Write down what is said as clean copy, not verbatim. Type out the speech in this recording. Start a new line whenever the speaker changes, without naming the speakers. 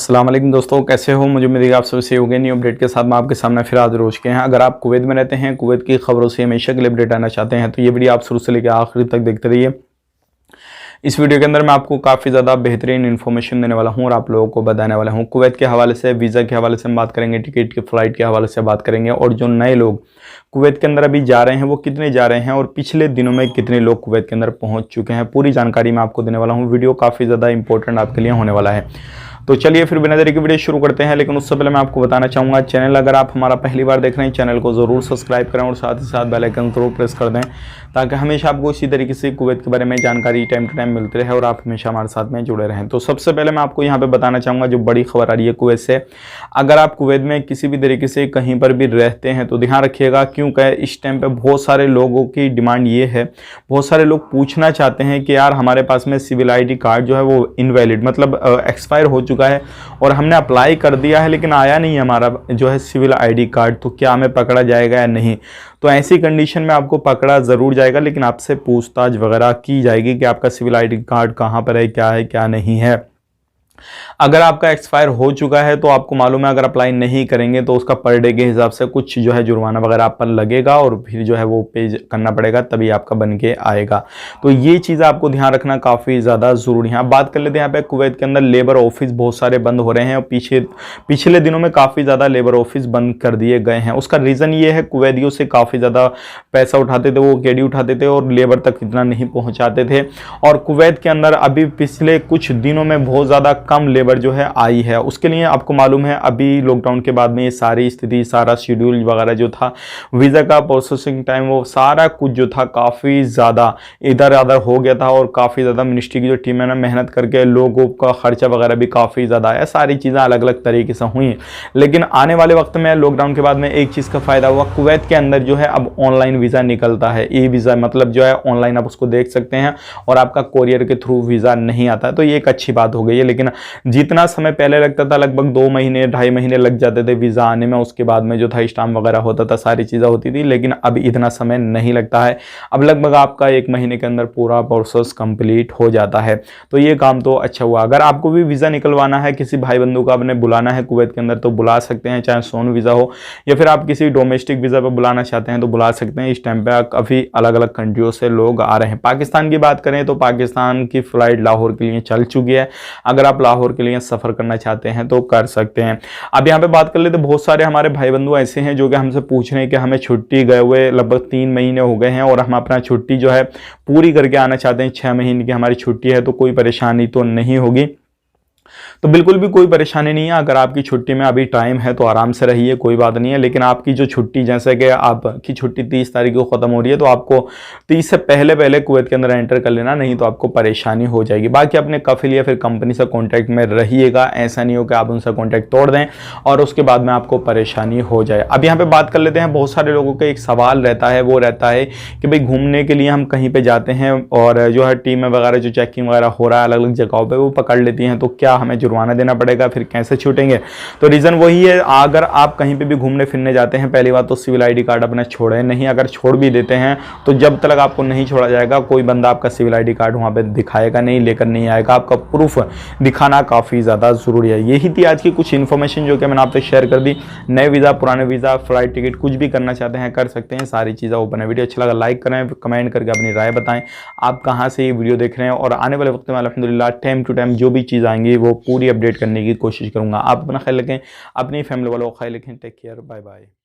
अस्सलाम वालेकुम दोस्तों, कैसे हो? मुझे उम्मीद है आप सब से होंगे। न्यू अपडेट के साथ मैं आपके सामने फिर हाजिर हो चुके हैं। अगर आप कुवैत में रहते हैं, कुवैत की खबरों से हमेशा के लिए अपडेट आना चाहते हैं तो ये वीडियो आप शुरू से लेकर आखिर तक देखते रहिए। इस वीडियो के अंदर मैं आपको काफ़ी ज़्यादा बेहतरीन इन्फॉर्मेशन देने वाला हूँ और आप लोगों को बताने वाला हूँ। कुवैत के हवाले से, वीज़ा के हवाले से हम बात करेंगे, टिकट के फ़्लाइट के हवाले से बात करेंगे और जो नए लोग कुवैत के अंदर अभी जा रहे हैं वो कितने जा रहे हैं और पिछले दिनों में कितने लोग कुवैत के अंदर पहुँच चुके हैं, पूरी जानकारी मैं आपको देने वाला हूँ। वीडियो काफ़ी ज़्यादा इंपॉर्टेंट आपके लिए होने वाला है। तो चलिए फिर बिना देरी की वीडियो शुरू करते हैं। लेकिन उससे पहले मैं आपको बताना चाहूँगा, चैनल अगर आप हमारा पहली बार देख रहे हैं, चैनल को ज़रूर सब्सक्राइब करें और साथ ही साथ बेल आइकन ज़रूर प्रेस कर दें ताकि हमेशा आपको इसी तरीके से कुवैत के बारे में जानकारी टाइम टू टाइम मिलती रहे और आप हमेशा हमारे साथ में जुड़े रहें। तो सबसे पहले मैं आपको यहाँ पे बताना चाहूँगा जो बड़ी खबर आ रही है कुवैत से। अगर आप कुवैत में किसी भी तरीके से कहीं पर भी रहते हैं तो ध्यान रखिएगा, क्योंकि इस टाइम पे बहुत सारे लोगों की डिमांड ये है, बहुत सारे लोग पूछना चाहते हैं कि यार हमारे पास में सिविल ID कार्ड जो है वो इनवैलिड मतलब एक्सपायर हो चुका है और हमने अप्लाई कर दिया है लेकिन आया नहीं हमारा जो है सिविल ID कार्ड, तो क्या हमें पकड़ा जाएगा या नहीं। तो ऐसी कंडीशन में आपको पकड़ा ज़रूर जाएगा, लेकिन आपसे पूछताछ वगैरह की जाएगी कि आपका सिविल ID कार्ड कहाँ पर है क्या नहीं है। अगर आपका एक्सपायर हो चुका है तो आपको मालूम है, अगर अप्लाई नहीं करेंगे तो उसका पर डे के हिसाब से कुछ जो है जुर्माना वगैरह आप पर लगेगा और फिर जो है वो पे करना पड़ेगा, तभी आपका बन के आएगा। तो ये चीज़ आपको ध्यान रखना काफ़ी ज़्यादा ज़रूरी है। अब बात कर लेते हैं यहाँ पे कुवैत के अंदर लेबर ऑफिस बहुत सारे बंद हो रहे हैं और पिछले दिनों में काफ़ी ज़्यादा लेबर ऑफिस बंद कर दिए गए हैं। उसका रीज़न ये है, कुवैतियों से काफ़ी ज़्यादा पैसा उठाते थे, वो केडी उठाते थे और लेबर तक इतना नहीं पहुँचाते थे। और कुवैत के अंदर अभी पिछले कुछ दिनों में बहुत ज़्यादा कम लेबर जो है आई है। उसके लिए आपको मालूम है अभी लॉकडाउन के बाद में ये सारी स्थिति, सारा शेड्यूल वगैरह जो था, वीज़ा का प्रोसेसिंग टाइम, वो सारा कुछ जो था काफ़ी ज़्यादा इधर उधर हो गया था और काफ़ी ज़्यादा मिनिस्ट्री की जो टीम है ना मेहनत करके लोगों का खर्चा वगैरह भी काफ़ी ज़्यादा आया, सारी चीज़ें अलग अलग तरीके से हुई। लेकिन आने वाले वक्त में लॉकडाउन के बाद में एक चीज़ का फ़ायदा हुआ, कुवैत के अंदर जो है अब ऑनलाइन वीज़ा निकलता है। ई वीज़ा मतलब जो है ऑनलाइन आप उसको देख सकते हैं और आपका कोरियर के थ्रू वीज़ा नहीं आता है, तो ये एक अच्छी बात हो गई है। लेकिन जितना समय पहले लगता था, लगभग 2 महीने 2.5 महीने लग जाते थे वीज़ा आने में, उसके बाद में जो था स्टाम्प वगैरह होता था, सारी चीज़ें होती थी, लेकिन अब इतना समय नहीं लगता है। अब लगभग आपका 1 महीने के अंदर पूरा प्रोसेस कंप्लीट हो जाता है, तो ये काम तो अच्छा हुआ। अगर आपको भी वीज़ा निकलवाना है, किसी भाई बंधु को आपने बुलाना है कुवैत के अंदर तो बुला सकते हैं, चाहे सोन वीज़ा हो या फिर आप किसी डोमेस्टिक वीज़ा पर बुलाना चाहते हैं तो बुला सकते हैं। इस टाइम पर काफ़ी अलग अलग कंट्रियों से लोग आ रहे हैं। पाकिस्तान की बात करें तो पाकिस्तान की फ़्लाइट लाहौर के लिए चल चुकी है। अगर आप लाहौर के लिए सफ़र करना चाहते हैं तो कर सकते हैं। अब यहाँ पे बात कर लेते, बहुत सारे हमारे भाई बंधु ऐसे हैं जो कि हमसे पूछ रहे हैं कि हमें छुट्टी गए हुए लगभग 3 महीने हो गए हैं और हम अपना छुट्टी जो है पूरी करके आना चाहते हैं। 6 महीने की हमारी छुट्टी है, तो कोई परेशानी तो नहीं होगी। तो बिल्कुल भी कोई परेशानी नहीं है। अगर आपकी छुट्टी में अभी टाइम है तो आराम से रहिए, कोई बात नहीं है। लेकिन आपकी जो छुट्टी, जैसे कि आपकी छुट्टी 30 तारीख को ख़त्म हो रही है तो आपको 30 से पहले पहले कुवैत के अंदर एंटर कर लेना, नहीं तो आपको परेशानी हो जाएगी। बाकी अपने कफिल या फिर कंपनी से कॉन्टैक्ट में रहिएगा, ऐसा नहीं हो कि आप उनसे कॉन्टैक्ट तोड़ दें और उसके बाद में आपको परेशानी हो जाए। अब यहाँ पर बात कर लेते हैं, बहुत सारे लोगों का एक सवाल रहता है, वो रहता है कि भाई घूमने के लिए हम कहीं पर जाते हैं और जो है टीम वगैरह जो चेकिंग वगैरह हो रहा है अलग अलग जगहों पर, वो पकड़ लेती हैं, तो क्या हमें जुर्माना देना पड़ेगा, फिर कैसे छूटेंगे। तो रीज़न वही है, अगर आप कहीं पे भी घूमने फिरने जाते हैं, पहली बात तो सिविल ID कार्ड अपना छोड़े नहीं। अगर छोड़ भी देते हैं तो जब तक आपको नहीं छोड़ा जाएगा कोई बंदा आपका सिविल ID कार्ड वहाँ पे दिखाएगा नहीं, लेकर नहीं आएगा। आपका प्रूफ दिखाना काफ़ी ज़्यादा ज़रूरी है। यही थी आज की कुछ इन्फॉर्मेशन जो कि मैंने आपसे शेयर कर दी। नए वीज़ा, पुराने वीज़ा, फ्लाइट टिकट कुछ भी करना चाहते हैं कर सकते हैं, सारी चीज़ें ओपन है। वीडियो अच्छा लगा लाइक करें, कमेंट करके अपनी राय बताएं आप कहाँ से ये वीडियो देख रहे हैं और आने वाले वक्त में अल्हम्दुलिल्लाह टाइम टू टाइम जो भी चीज़ आएंगी वो पूरी अपडेट करने की कोशिश करूंगा। आप अपना ख्याल रखें, अपनी फैमिली वालों का ख्याल रखें। Take care, bye bye.